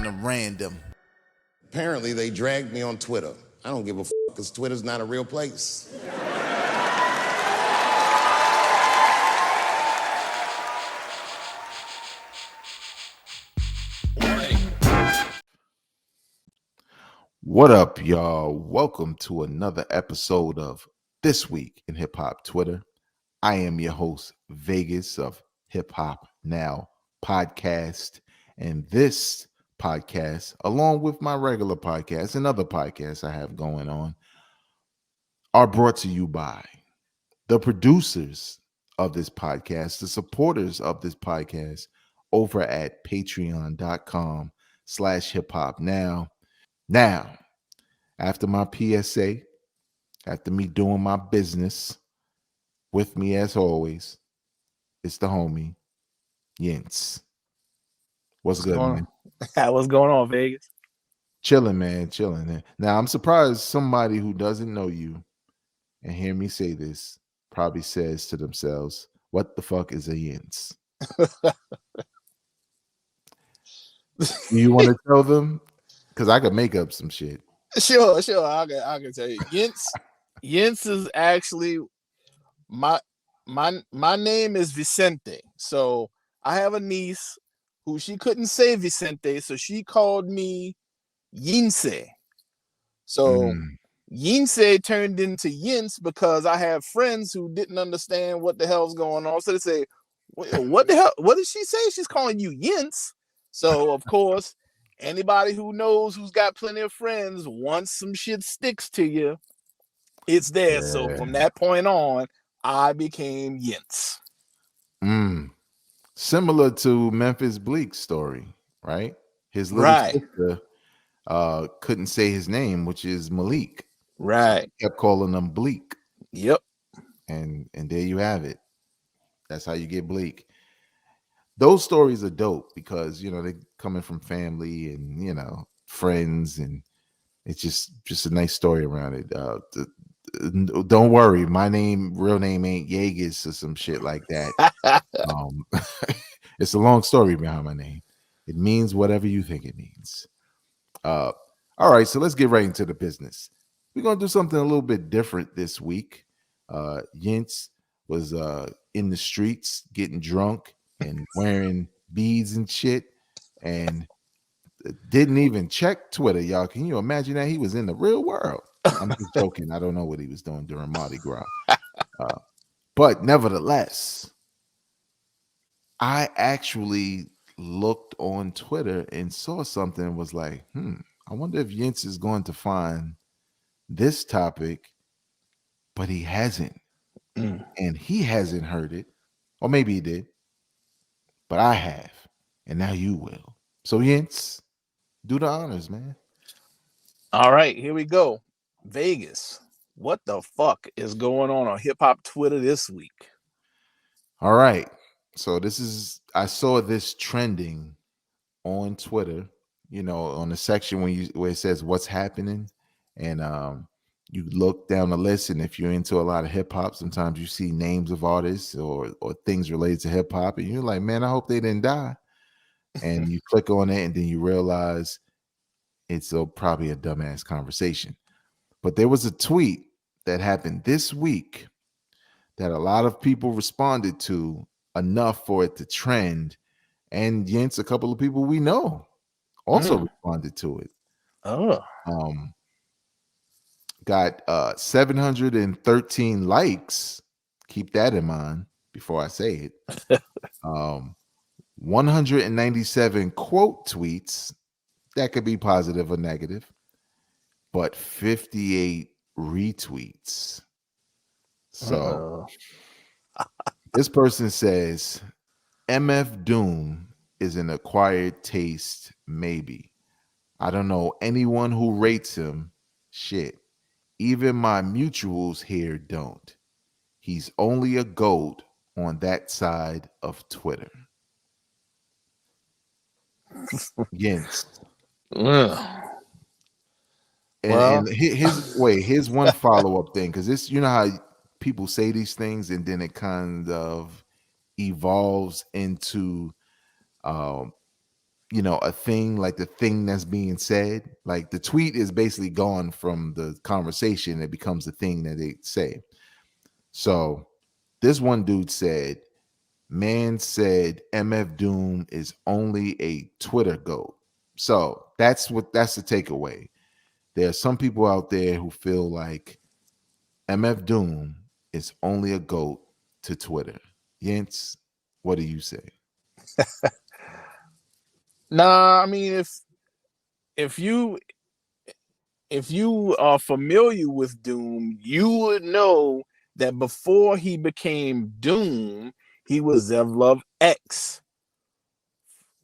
them random. Apparently, they dragged me on Twitter. I don't give a because Twitter's not a real place. What up, y'all? Welcome to another episode of This Week in Hip Hop Twitter. I am your host, Vegas of Hip Hop Now podcast. And this podcast, along with my regular podcast and other podcasts I have going on, are brought to you by the producers of this podcast, the supporters of this podcast over at patreon.com/hiphopnow. Now, after my PSA, after me doing my business, with me as always, it's the homie, Yinz. What's good, man? What's going on, Vegas? Chilling, man, chilling. Now, I'm surprised somebody who doesn't know you and hear me say this probably says to themselves, what the fuck is a Yinz? Do you want to tell them? Because I could make up some shit. Sure. I can tell you. Yinz is actually my name is Vicente. So I have a niece who she couldn't say Vicente, so she called me Yinse. So Yinse turned into Yinz because I have friends who didn't understand what the hell's going on. So they say, what the hell? What did she say? She's calling you Yinz. So of course, anybody who knows, who's got plenty of friends, once some shit sticks to you, it's there. Yeah. So from that point on, I became Yinz. Similar to Memphis Bleek's story, right? His little sister couldn't say his name, which is Malik. Right. So he kept calling him Bleak. Yep. And there you have it. That's how you get Bleak. Those stories are dope because, you know, they're coming from family and, you know, friends, and it's just a nice story around it. Don't worry, my real name ain't Yeagus or some shit like that. It's a long story behind my name. It means whatever you think it means. All right, so let's get right into the business. We're gonna do something a little bit different this week. Yinz was in the streets getting drunk and wearing beads and shit, and didn't even check Twitter, y'all. Can you imagine that? He was in the real world. I'm just joking. I don't know what he was doing during Mardi Gras. But nevertheless, I actually looked on Twitter and saw something and was like, I wonder if Yinz is going to find this topic, but he hasn't. And he hasn't heard it. Or maybe he did. But I have. And now you will. So Yinz, do the honors, man. All right, here we go. Vegas, what the fuck is going on hip hop Twitter this week? All right. So I saw this trending on Twitter, you know, on the section where it says what's happening. And you look down the list, and if you're into a lot of hip hop, sometimes you see names of artists or things related to hip hop, and you're like, man, I hope they didn't die. And you click on it, and then you realize it's probably a dumbass conversation. But there was a tweet that happened this week that a lot of people responded to enough for it to trend. And Yinz, a couple of people we know, also responded to it. Got 713 likes. Keep that in mind before I say it. 197 quote tweets. That could be positive or negative, but 58 retweets. So this person says, MF Doom is an acquired taste, maybe. I don't know anyone who rates him. Shit. Even my mutuals here don't. He's only a GOAT on that side of Twitter. Yinz. And here's one follow-up thing, because this, you know how people say these things and then it kind of evolves into a thing, like the thing that's being said. Like the tweet is basically gone from the conversation. It becomes the thing that they say. So this one dude said, man said MF Doom is only a Twitter GOAT. So that's the takeaway. There are some people out there who feel like MF Doom is only a GOAT to Twitter. Yentz, what do you say? Nah, I mean, if you are familiar with Doom, you would know that before he became Doom, he was Zevlov X.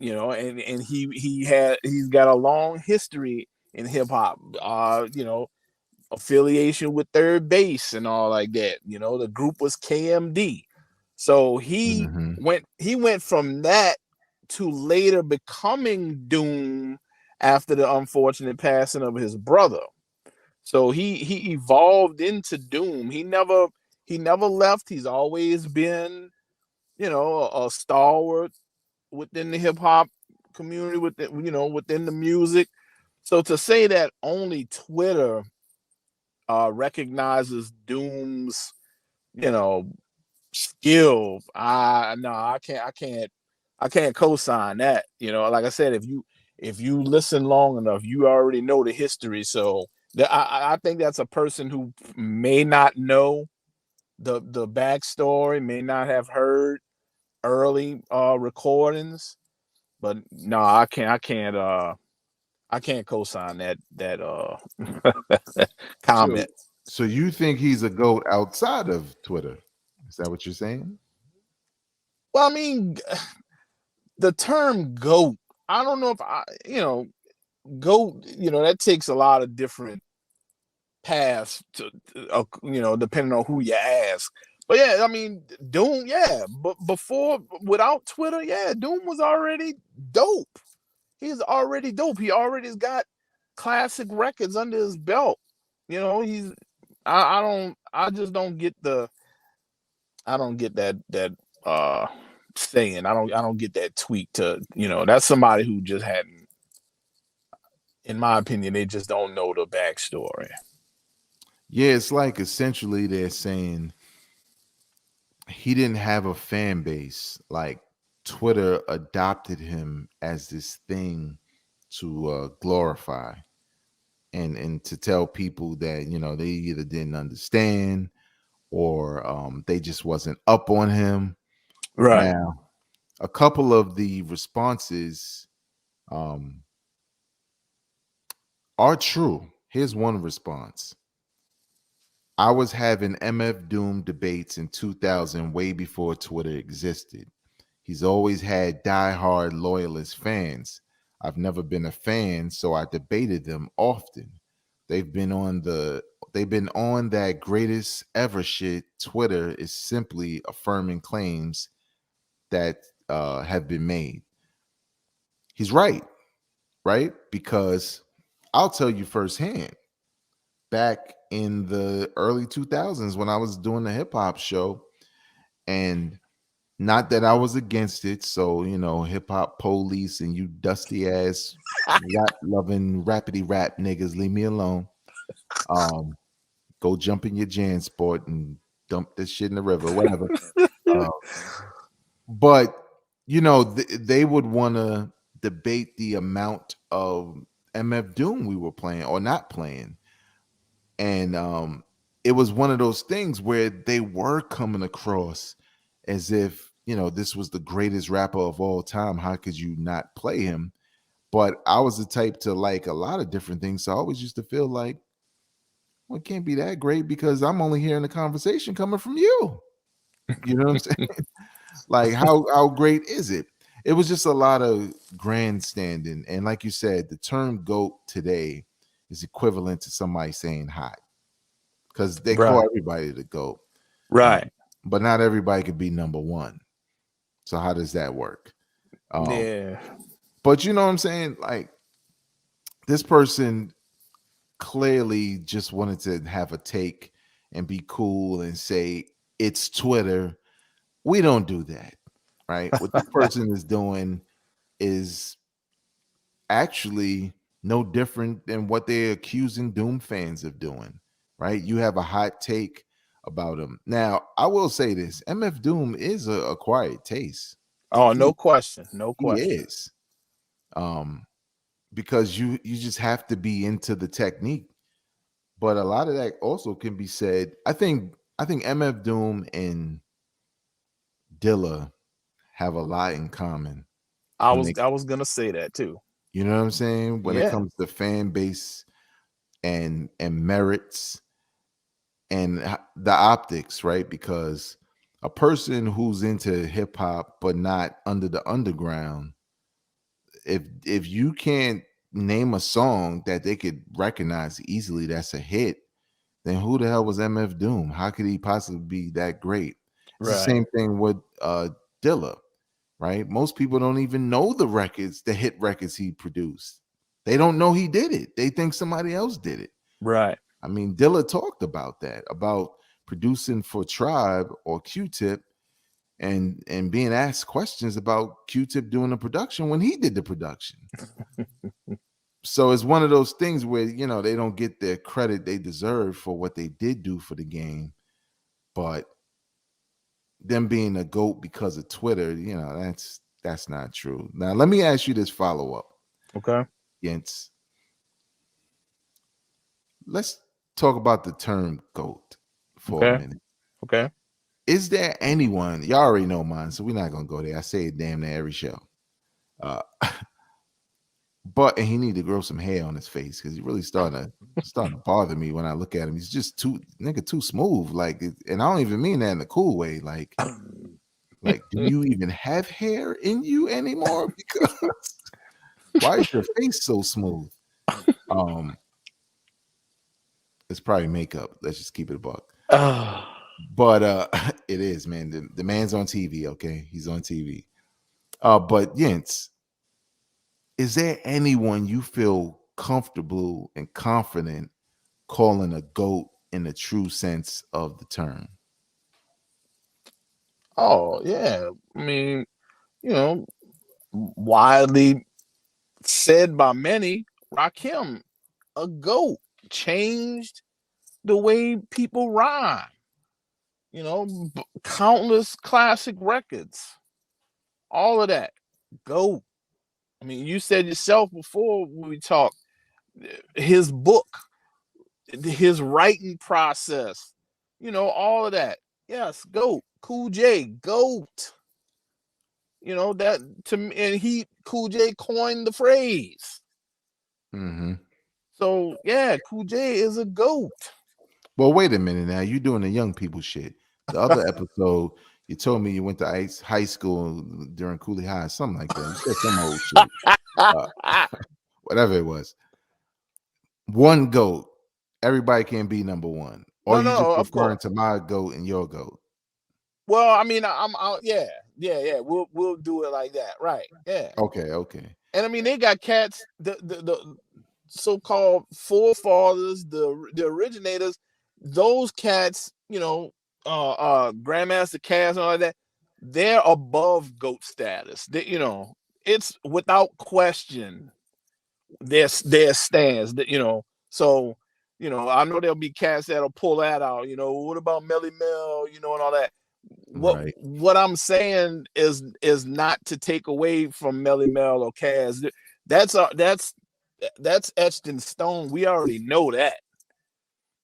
And he's got a long history in hip hop. Affiliation with Third Base and all like that. The group was KMD. So he Mm-hmm. went from that to later becoming Doom after the unfortunate passing of his brother. So he evolved into Doom. He never left. He's always been, a stalwart within the hip hop community, within the music. So to say that only Twitter recognizes Doom's, skill, I can't co-sign that. Like I said, if you listen long enough, you already know the history. So I think that's a person who may not know the backstory, may not have heard early recordings, but no, I can't co-sign that So comment. so you think he's a GOAT outside of Twitter? Is that what you're saying? Well, I mean, the term GOAT, I don't know if GOAT, that takes a lot of different paths to, depending on who you ask. But yeah, I mean, Doom, yeah, but without Twitter, yeah, Doom was already dope. He's already dope. He already's got classic records under his belt. He's I just don't get that uh saying. I don't get that tweak to, that's somebody who just hadn't, in my opinion, they just don't know the backstory. Yeah, it's like essentially they're saying he didn't have a fan base. Like Twitter adopted him as this thing to glorify and to tell people that they either didn't understand or they just wasn't up on him. Right. Now, a couple of the responses um, are true. Here's one response. I was having MF Doom debates in 2000, way before Twitter existed. He's always had diehard loyalist fans. I've never been a fan, so I debated them often. They've been on that greatest ever shit. Twitter is simply affirming claims that have been made. He's right, right? Because I'll tell you firsthand, back in the early 2000s when I was doing the hip hop show, and not that I was against it. So, hip hop police and you dusty ass rap loving rapidy rap niggas, leave me alone. Um, Go jump in your Jan sport and dump this shit in the river, whatever. Uh, but they would want to debate the amount of MF Doom we were playing or not playing. And it was one of those things where they were coming across as if this was the greatest rapper of all time. How could you not play him? But I was the type to like a lot of different things, so I always used to feel like, well, it can't be that great because I'm only hearing the conversation coming from you. You know what I'm saying? Like how great is it? It was just a lot of grandstanding, and like you said, the term GOAT today is equivalent to somebody saying hot, because they call Right. everybody the GOAT. Right. But not everybody could be number one. So how does that work? Yeah. But you know what I'm saying? Like, this person clearly just wanted to have a take and be cool and say it's Twitter. We don't do that, right? What this person is doing is actually no different than what they're accusing Doom fans of doing, right? You have a hot take about him. Now, I will say this: MF Doom is a acquired taste. Oh, no He question, no he question. is. Um, because you just have to be into the technique. But a lot of that also can be said. I think MF Doom and Dilla have a lot in common I when was they, I was gonna say that too. you know what I'm saying, when it Yeah, comes to fan base and merits and the optics, right? Because a person who's into hip hop but not under the underground, if you can't name a song that they could recognize easily that's a hit, then who the hell was MF Doom? How could he possibly be that great? It's the right, same thing with Dilla, right? Most people don't even know the records, the hit records he produced. They don't know he did it. They think somebody else did it. right. I mean, Dilla talked about that, about producing for Tribe or Q-Tip and being asked questions about Q-Tip doing the production when he did the production. So it's one of those things where, they don't get the credit they deserve for what they did do for the game, but them being a GOAT because of Twitter, that's not true. Now, let me ask you this follow-up, Okay, Yentz. Let's talk about the term GOAT for a okay, minute. okay. Is there anyone, y'all already know mine, so we're not gonna go there. I say it damn near every show. Uh, and he need to grow some hair on his face because he really starting to bother me when I look at him. He's just too smooth. Like, and I don't even mean that in a cool way. Like, do you even have hair in you anymore? Because why is your face so smooth? Um, it's probably makeup. Let's just keep it a buck. Ah, But it is, man. The man's on TV, okay? He's on TV. But Yentz, is there anyone you feel comfortable and confident calling a GOAT in the true sense of the term? oh yeah. I mean, you know, widely said by many, Rakim, a goat, changed the way people rhyme. Countless classic records, all of that. Goat. I mean, you said yourself before when we talked, his book, his writing process, all of that. Yes, goat. Cool J, goat. That to me, and Cool J coined the phrase. Mm-hmm. So yeah, Cool J is a goat. Well, wait a minute now. You're doing the young people shit. The other episode, you told me you went to high school during Cooley High, something like that. You said some old shit, uh, whatever it was. One GOAT. Everybody can be number one. Or No, you just no, of referring course. to my GOAT and your GOAT. Well, I mean, I'm out. Yeah, yeah, yeah. We'll do it like that, right? Yeah. Okay. And I mean, they got cats, the so-called forefathers, the originators. Those cats, Grandmaster Cats and all that, they're above goat status. It's without question their stands. So I know there'll be cats that'll pull that out. What about Melly Mel? And all that. what Right. what I'm saying is not to take away from Melly Mel or Kaz. That's etched in stone. We already know that.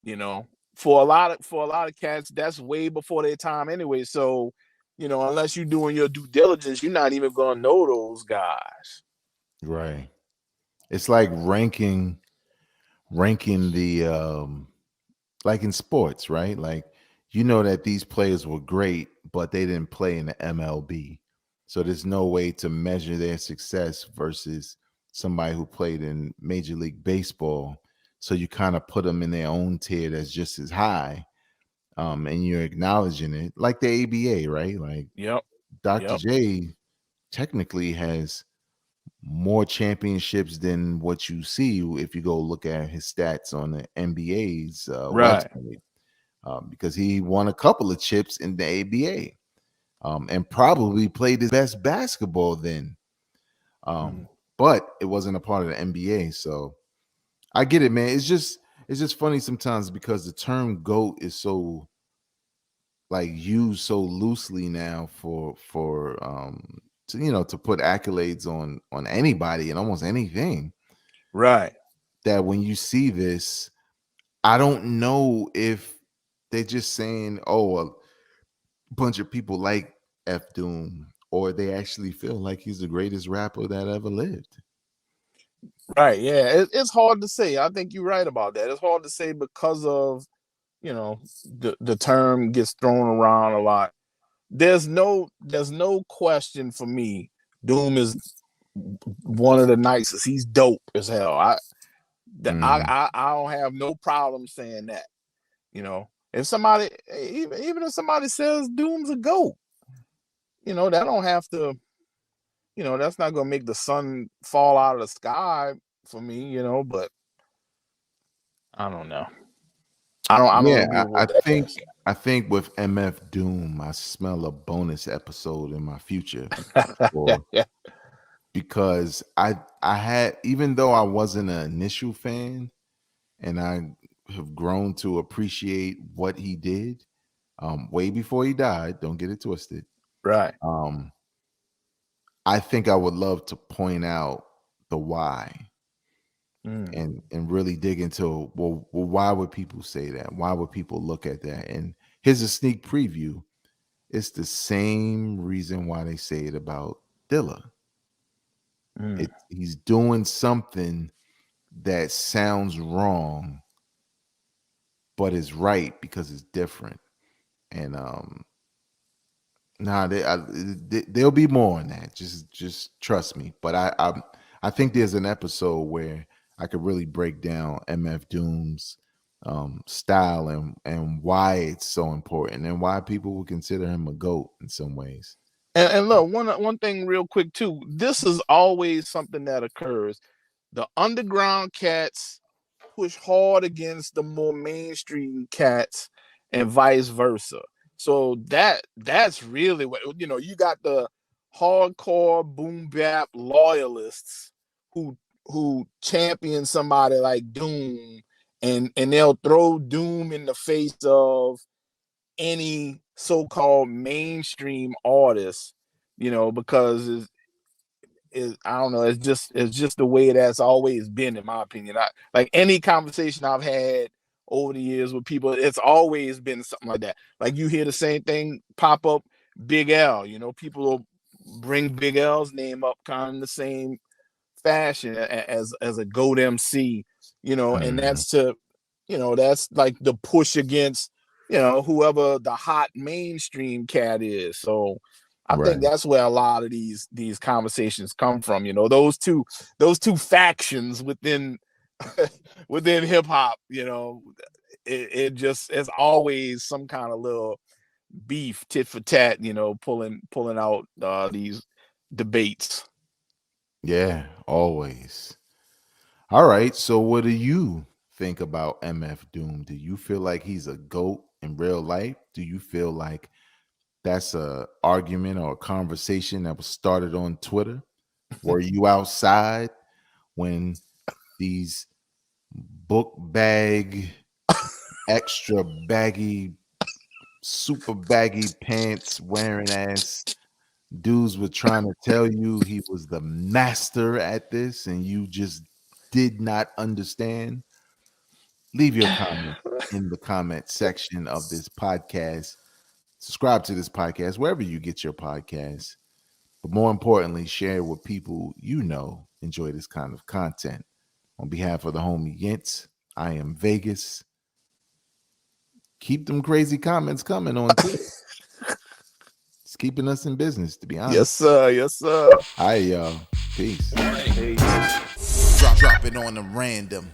You know, for a lot of cats, that's way before their time anyway. So, unless you're doing your due diligence, you're not even gonna know those guys. Right. It's like ranking the like in sports, right? Like, that these players were great, but they didn't play in the MLB. So there's no way to measure their success versus somebody who played in Major League Baseball. So you kind of put them in their own tier that's just as high. And you're acknowledging it, like the ABA, right? Like Yep. Dr. Yep. J technically has more championships than what you see if you go look at his stats on the NBA's Right. website, because he won a couple of chips in the ABA, and probably played his best basketball then. Um, Mhm. but it wasn't a part of the NBA. So I get it, man. It's just funny sometimes because the term GOAT is so like used so loosely now for to put accolades on anybody and almost anything, Right. that when you see this, I don't know if they're just saying, oh, a bunch of people like F Doom, or they actually feel like he's the greatest rapper that ever lived. Right. Yeah. It's hard to say. I think you're right about that. It's hard to say because of, the term gets thrown around a lot. There's no question for me. Doom is one of the nicest. He's dope as hell. Mhm. I don't have no problem saying that. If somebody, even if somebody says Doom's a goat, that don't have to, that's not gonna make the sun fall out of the sky for me. But I don't know. I don't Yeah, agree I with that think answer. I think with MF Doom, I smell a bonus episode in my future for Yeah. because I had, even though I wasn't an initial fan, and I have grown to appreciate what he did way before he died. Don't get it twisted. Right. Um, I think I would love to point out the why Mm. and really dig into, well, why would people say that? Why would people look at that? And here's a sneak preview. It's the same reason why they say it about Dilla. Mm. He's doing something that sounds wrong, but is right because it's different. And nah, there'll be more on that. Just trust me. But I think there's an episode where I could really break down MF Doom's style and why it's so important and why people would consider him a GOAT in some ways. And look, one thing real quick too. This is always something that occurs. The underground cats push hard against the more mainstream cats, and vice versa. So that's really what you got, the hardcore boom bap loyalists who champion somebody like Doom, and they'll throw Doom in the face of any so-called mainstream artist, because I don't know, it's just the way it has always been, in my opinion. Like any conversation I've had over the years with people, it's always been something like that. Like you hear the same thing pop up, Big L. People will bring Big L's name up kind of in the same fashion as a GOAT MC, and Mhm. that's like the push against, whoever the hot mainstream cat is. So I think Right. that's where a lot of these conversations come from. Those two factions within within hip hop. It's always some kind of little beef, tit for tat. Pulling out these debates. Yeah, always. All right. So what do you think about MF Doom? Do you feel like he's a GOAT in real life? Do you feel like that's a argument or a conversation that was started on Twitter? Were you outside when these book bag, extra baggy, super baggy pants wearing ass dudes were trying to tell you he was the master at this and you just did not understand? Leave your comment in the comment section of this podcast. Subscribe to this podcast wherever you get your podcasts. But more importantly, share with people enjoy this kind of content. On behalf of the homie Yentz, I am Vegas. Keep them crazy comments coming on Twitter. It's keeping us in business, to be Yes, honest. sir. Yes, sir. All right, y'all. Peace. Peace. Drop it on them random.